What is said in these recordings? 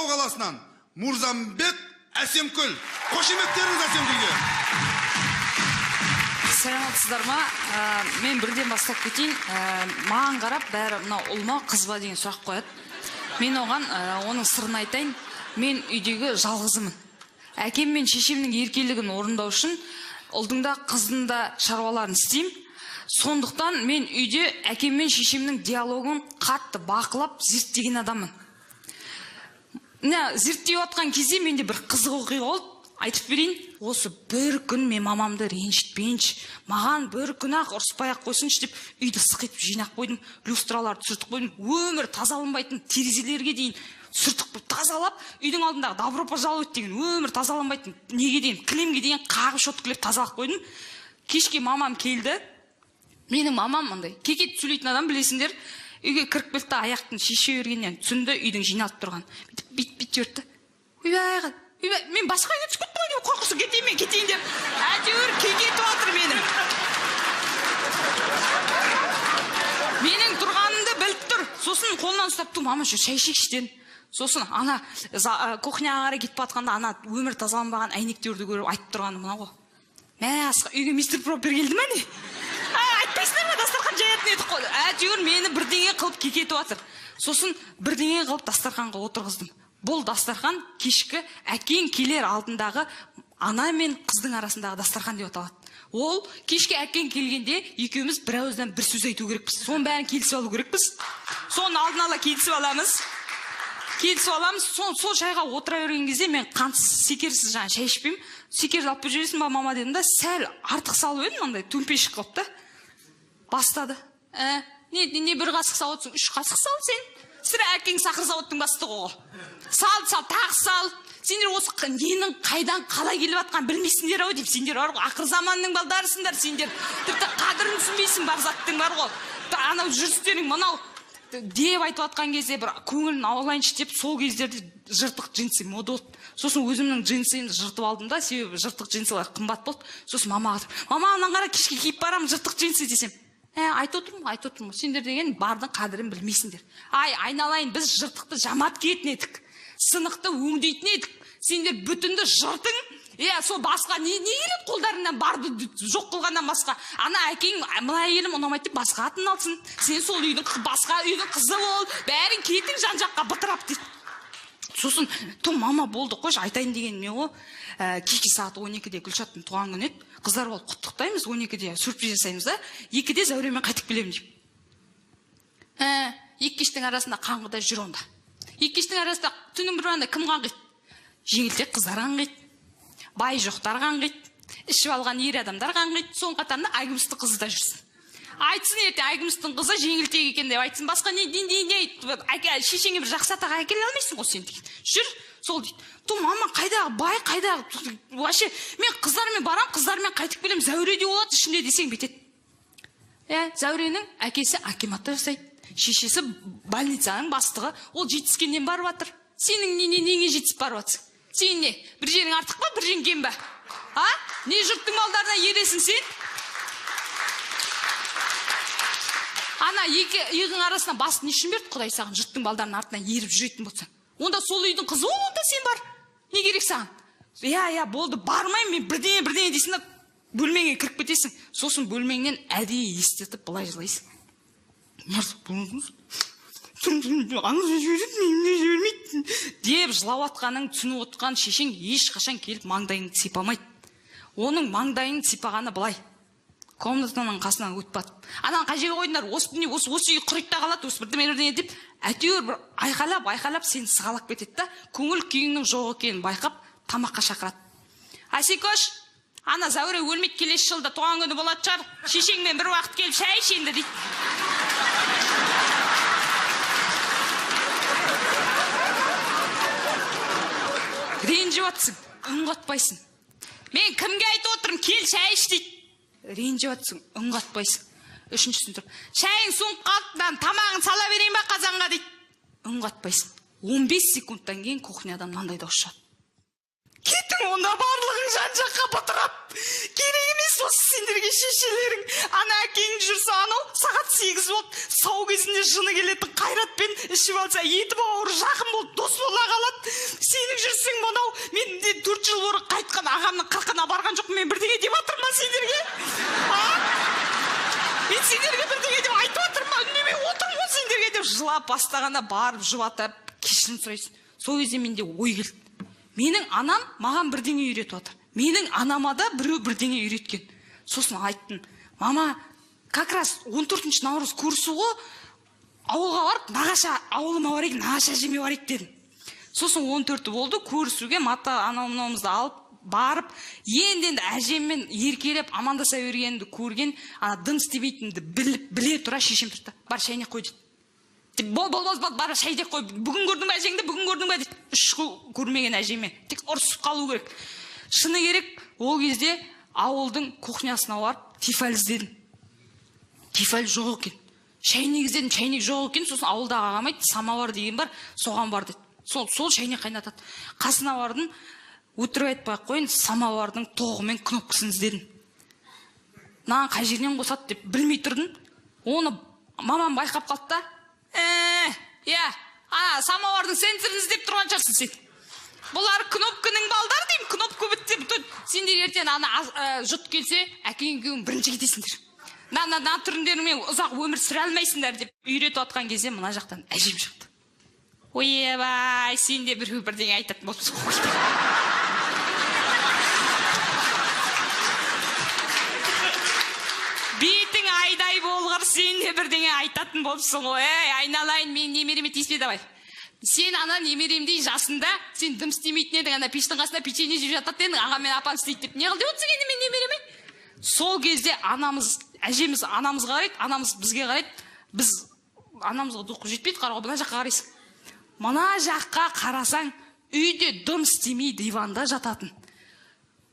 қаласынан Мурзамбек Әсемкүл. Қошеметтеріңіз Әсемкүлге. Саламатсыздар ма? Мен бірден бастап кетейін. Маған қарап бәрі мына ұлма қызба деген сұрақ қояды. Мен оған оның сырын айтайын. Мен үйдегі жалғызымын. Әкем мен шешемнің еркелігін орындау үшін ұлдың да қыздың да шаруаларын істеймін. Сондықтан мен үйде әкем мен шешемнің диалогын қатты бақылап зерттеген адаммын. Зерттей отқан кезде менде бір қызық оқиға болды. Айтып берейін. Осы бір күн мен мамамды ренжітпейінші, маған бір күн ақ ұрыспай ақ қойсыншы деп үйді сықып жинақ қойдым, люстраларды сүртіп қойдым, өмір тазаланбайтын терезелерге дейін сүртіп тазалап, үйдің алдындағы добро пожаловать деген өмір тазаланбайтын неге дейін, кілемге дейін қағып шоткілеп тазалап қойдым. Кешке мамам келді. Менің мамам мындай кекет сөйлейтін адам, білесіңдер. Үйге кіріп келді, аяқтың шеше бергеннен түсінді, үйдің жиналып тұрған. Бит жөртті. Мен басқа үйге түсіп кеттім деп қорқысы кетейін деп. Әйтеуір кекетіп отыр менің. Менің тұрғанымды біліп тұр. Сосын қолынан ұстап тұр, мама шай ішейікші. Сосын ана кухняға қарай кетіп жатқанда ана өмір тазаланбаған әйнектерді көріп айтып тұрғаны мына ғой. Үйге мистер Проппер келді ме не? Айтпайсыңдар ма, дастархан жаятын едік қой. Әйтеуір мені бірдеңе қылып кекетіп жатыр. Сосын бірдеңе қылып дастарханға отырғыздым. Бұл дастархан кешкі әкең келер алдындағы ана мен қыздың арасындағы дастархан деп аталады. Ол кешкі әкең келгенде екеуміз бір ауыздан бір сөз айту керекпіз. Соның бәрін келісіп алу керекпіз. Соның алдын ала келісіп аламыз. Сол шайға отыра берген кезде мен қансыз секерсіз шай ішпеймін. Секерді алып жүресің ба мама дедім да, сәл артық салып едім, мынандай төмпешік қылып та. Бастады. Не бір қасық салып отырсың, 3 қасық сал сен. Сірә әкең сақыр зауыттың бастығы ғой. Сал, тағы сал. Сендер осы ненің қайдан қалай келіп атқан білмейсіңдер ау деп. Сендер ақыр заманның балдарысыңдар. Сендер тіпті қадірін түсінбейсің, бар заттың бар ғой. Анау жүрістерің мынау деп айтып атқан кезде бір көңілін аулайыншы деп, сол кездерде жыртық джинсы мода болды. Сосын өзімнің джинсымды жыртып алдым да, себебі жыртық джинсылар қымбат болды. Сосын мамаға айтып, мама анан қара кешке киіп барамын жыртық джинсы десем. Айтып отырмын. Сендер деген бардың қадірін білмейсіңдер. Айналайын, біз жыртықты жамат киетін едік. Сынықты өңдейтін едік. Сендер бүтінді жыртың. Сол басқа не келеді қолдарыңнан барды жоқ қылғаннан басқа. Ана әкең, мына әйелім ұнамайды деп басқа атын алсын. Сен сол басқа үйдің қызы бол. Бәрін кетің жан-жаққа бытырап дейді. Сосын, мама болды қойшы, айтайын деген мен ғой. Кешке сағат 12-де Гүлшаттың туған күні еді. Қыздар болып құттықтаймыз, 12-де сюрприз жасаймыз да. 2-де Зәуремен қайтып келемін деп. 2 кештің арасында қаңғыда жүр онда. 2 кештің арасында түннің бір уақытында кім қаңғиды? Жеңілтек қыздар қаңғиды. Бай жоқтар қаңғиды. Ішіп алған ер адамдар қаңғиды. Соның қатарында Айгүмістің қызы да жүрсін. Айтсын ертең Айгүмістің қызы жеңілтек екен деп айтсын. Басқа не шешеңе бір жақсы атақ әкеле алмайсың ғой сен деген. Жүр, сол дейді. Мама қайдағы, бай қайдағы. Вообще мен қыздармен барам, қыздармен қайтып келем, Зәуре де болады ішінде десең бетеді. Зәуренің әкесі акиматта жасайды. Шешесі больницаның бастығы. Ол жетіскеннен барып жатыр. Сенің неге жетісіп барып жатсың? Сен не? Бір жерің артық па, бір жерің кем ба? Не жұрттың малдарына ересің сен? Ана үйдің арасына басын нешін берді, Құдай саған жұрттың балдарының артынан еріп жүретін болсаң. Онда сол үйдің қызы ол, онда сен бар. Не керек саған? Болды, бармайым, мен бірдеңе дейсің да, бөлмеңе кіріп кетесің. Сосын бөлмеңнен әдейі естетіп былай жылайсың. Деп жылау атқаның түсініп отқан шешең ешқашан келіп маңдайыңды сипамайды. Оның маңдайын сипағаны былай. Комнатаның қасынан өтіп батып. Анан қай жерге қойдыңдар, осы үй құритта қалады, осы бірдеңе деп, әйтеуір бір айқайлап сені сығалап кетеді да, көңіл күйіңнің жоқ екенін байқап, тамаққа шақырады. Асекош, ана Зәуре өлмейді, келесі жылда туған күні болады шығар, шешеңмен бір уақыт келіп шай ішейінді дейді. Ренжіп жатсың, үн қатпайсың. Мен кімге айтып отырмын, кел шай іш дейді. Ренжіп жатсың, үн қатпайсың. Үшіншісін тұрып, шайың суын қалтынан тамағын сала берейін ба қазанға дейді. Үн қатпайсың. 15 секундтан кейін кухнядан маңдай дауыс шығады. Кеттің, онда барлығың жан жаққа бытырап. Керек емес осы сендерге шешелерің. Ана әкең жүрсе анау сағат 8 болды. Сау кезінде жыны келетін қайратпен ішіп алса еті бауыры жақын болып дос бола қалады. Сенің жүрсең мынау мен 4 жыл бұрын қайтқан ағамның 40-ына барған жоқ, мен бірдеңе деп жатырмын сендерге. Мен сендерге бірдеңе деп айтып жатырмын, үндемей отырмын ғой сендерге деп жылап бастағанда барып жұбатып кешірім сұрайсың. Сол кезде менде ой келді. Менің анам маған бірдеңе үйретіп отыр. Менің анама да біреу бірдеңе үйреткен. Сосын айттым, мама, как раз 14 наурыз көрісі ғой, ауылға барып, нағаша ауылыма барайық, нағаша әжеме барайық дедім. Сосын 14-і болды, көрісуге мата анау-мынауымызды алып барып, енді әжеммен еркелеп амандаса бергенді көрген, дым істемейтінді біле тұра шешем тұрды. Бар шайнақ қой дейді. Бол, бар шайнақ қой. Бүгін көрдің бе әжеңді, бүгін көрдің бе дейді. 3 жыл көрмеген әжеме. Тек ұрысып қалу керек. Шыны керек, ол кезде ауылдың кухнясына барып тефаль іздедім. Тефаль жоқ екен. Шайнек іздедім, шайнек жоқ екен. Сосын ауылдағы ағам айтты, самовар деген бар, соған бар деді. Сол шайнек қайнатады. Қасына бардым, өтірік айтпай-ақ қойын, самовардың тоғымен кнопкасын іздедім. Маған қай жерінен қосады деп білмей тұрдым. Оны мамам байқап қалды да. Самовардың сенсорын іздеп тұрған шығарсың сен. Бұлар кнопканың балдар деймін, кнопка бітті. Сендер ертең жұт келсе, әкең екеуің бірінші кетесіңдер. На түріндеріңмен ұзақ өмір сүре алмайсыңдар деп үйретіп отқан кезде мына жақтан әжем шықты. Ойбай, сен де бірдеңе айтатын болыпсың ғой. Бетің айдай болғыр, сен де бірдеңе айтатын болыпсың ғой. Айналайын, мен немереме тиіспе давай. Сен ана немеремдей жасында, сен дым істемейтін едің, ана пештің қасында печенье жеп жатады едің, ағам мен апам істейді деп. Не қыл деп отырсың енді мен немереме? Сол кезде әжеміз анамызға қарайды, анамыз бізге қарайды. Біз анамызға дұқы жетпейді, қарауға бұна жаққа қарайсың. Мына жаққа қарасаң, үйде дым істемей диванда жататын.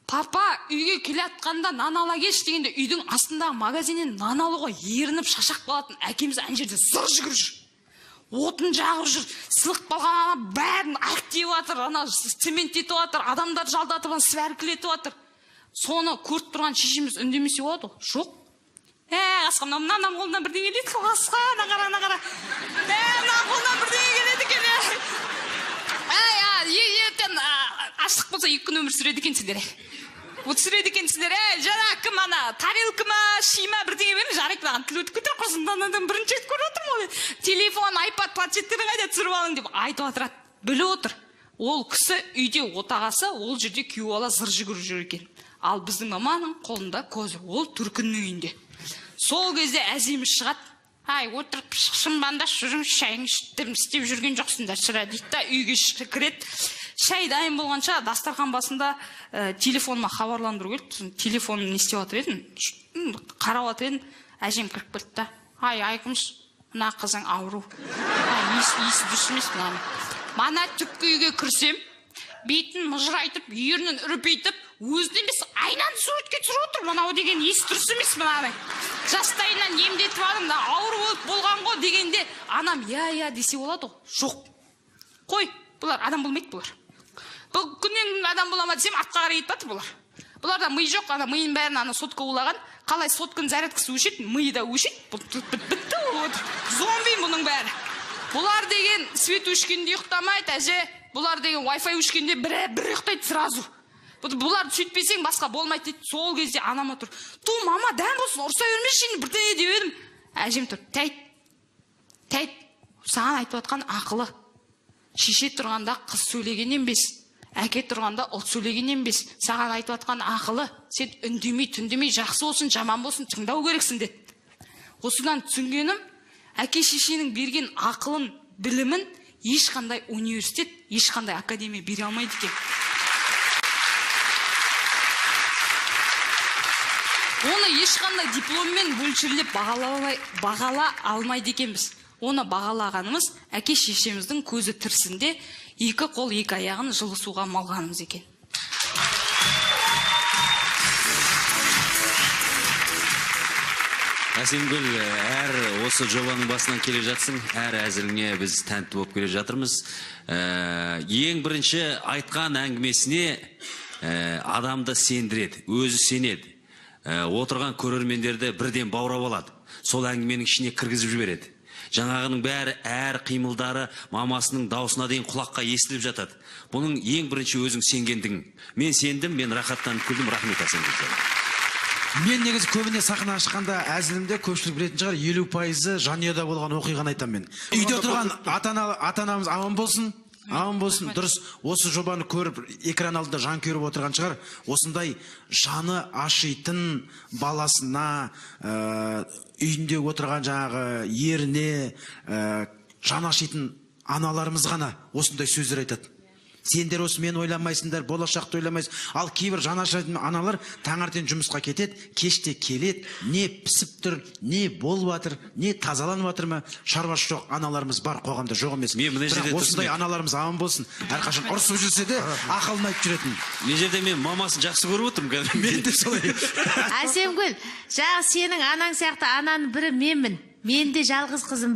Папа үйге келе атқанда нан ала кеш дегенде үйдің астындағы магазиннен нан алуға ерініп шашақ қалатын әкеміз ана жерде зыр жүгіріп жүр. Отын жағып жүр, сылық балған бәрін ақтеп жатыр, цемент етіп жатыр, адамдар жалдатып, свәркілетіп жатыр. Соны көріп тұрған шешеміз үндемесе болады ғой? Жоқ. Қасқа, мынам қолынан бірдеңе келеді, қасқа, нағара. Мынам қолынан бірдеңе келеді екен. Ертең аштық болса 2 күн өмір сүреді екенсіңдер. Өтсіреді екенсіңдер. Жана кім ана, тарелка ма, ши ма бірдеңе берің, жарайды маған тіл өтіп кетер құрсын. Бірінші рет көріп отырмын ғой. Телефон, айпад, планшеттерін қайда түсіріп алың деп айтып отырады. Біліп отыр. Ол кісі үйде отағасы, ол жерде күйеу бала зыр жүгіріп жүр екен. Ал біздің маманың қолында көзі, ол түркінің үйінде. Сол кезде әземіз шығады. Отырып шымбандаш жүріңіз, шайыңыз істеп жүрген жоқсыңдар шыра дейді да, үйге кіреді. Шай дайын болғанша дастархан басында телефоныма хабарландыру келді. Телефонын не істеп жатыр едім, қарап жатыр едім, әжем кіріп келді да. Айқымш, мына қызың ауру. Есі дұрыс емес мынаны. Мана түпкі үйге кірсем, бетін мыжырайтып, ернін үрпейтіп, өзіне емес айнаны суретке түсіріп отыр. Мынау деген есі дұрыс емес мынаны. Жастайынан емдетіп алдым, ауыр болып болған ғой дегенде, анам я десе болады ғой. Жоқ. Қой, бұлар адам болмайды бұлар. Бұл күннен адам болама десем, атқа қарай кетіп жатыр бұлар. Бұларда миы жоқ, ана миын бәрін ана сотка улаған. Қалай сотканың зарядкасы өшеді, миы да өшеді. Бітті ол. Зомби мұның бәрі. Бұлар деген свет өшкенде ұйықтамайды, әже. Бұлар деген Wi-Fi өшкенде бір ұйықтайды сразу. Бұлар сөйтпесең басқа болмайды дейді. Сол кезде анама тұр. Мама, дәм болсын, ұрса өрмешін, бірдеңе деп едім. Әжем тұр. Тәйт, саған айтып отқан ақылы. Шеше тұрғанда қыз сөйлегеннен бес, әке тұрғанда ұлт сөйлегеннен бес. Саған айтып отқан ақылы. Сен үндемей, жақсы болсын, жаман болсын, тыңдау керексің деді. Осыдан түсінгенім, әке шешенің берген ақылын, білімін ешқандай университет, ешқандай академия бере алмайды екен. Оны ешқандай дипломмен мөлшерлеп бағала алмайды екенбіз. Оны бағалағанымыз әке шешеміздің көзі тірісінде 2 қол 2 аяғын жылы суға малғанымыз екен. Әсемгүл, әр осы жобаның басынан келе жатсың, әр әзіліңе біз тәнті болып келе жатырмыз. Ең бірінші айтқан әңгімесіне адамды сендіреді, өзі сенеді. Отырған көрермендерді бірден баурап алады. Сол әңгіменің ішіне кіргізіп жібереді. Жаңағының бәрі әр қимылдары мамасының даусына дейін құлаққа естіліп жатады. Бұның ең бірінші өзің сенгендігің. Мен сендім, мен рахаттанып күлдім, рахмет Әсемгүл. Мен негізі көбіне сахнаға шыққанда әзілімде көпшілік білетін шығар, 50% жанұяда болған оқиғаны айтамын мен. Үйде отырған ата-анамыз аман болсын. Аман болсын, дұрыс. Осы жобаны көріп, экран алдында жан көріп отырған шығар. Осындай жаны ашитын баласына, үйінде отырған жаңағы еріне, жан ашитын аналарымыз ғана осындай сөздер айтады. Сендер осы мен ойламайсыңдар, болашақты ойламайсың. Ал кейбір жан ашитын аналар таңертең жұмысқа кетеді, кеште келеді, не пісіп тұр, не болып жатыр, не тазаланып жатыр ма, шаруасы жоқ аналарымыз бар қоғамда, жоқ емес. Бірақ осындай аналарымыз аман болсын. Әрқашан ұрысып жүрсе де ақылын айтып жүретін. Мен жерде мен мамасын жақсы көріп отырмын. Мен де солай. Әсемгүл, жаңағы сенің анаң сияқты ананың бірі менмін. Мен де жалғыз қызым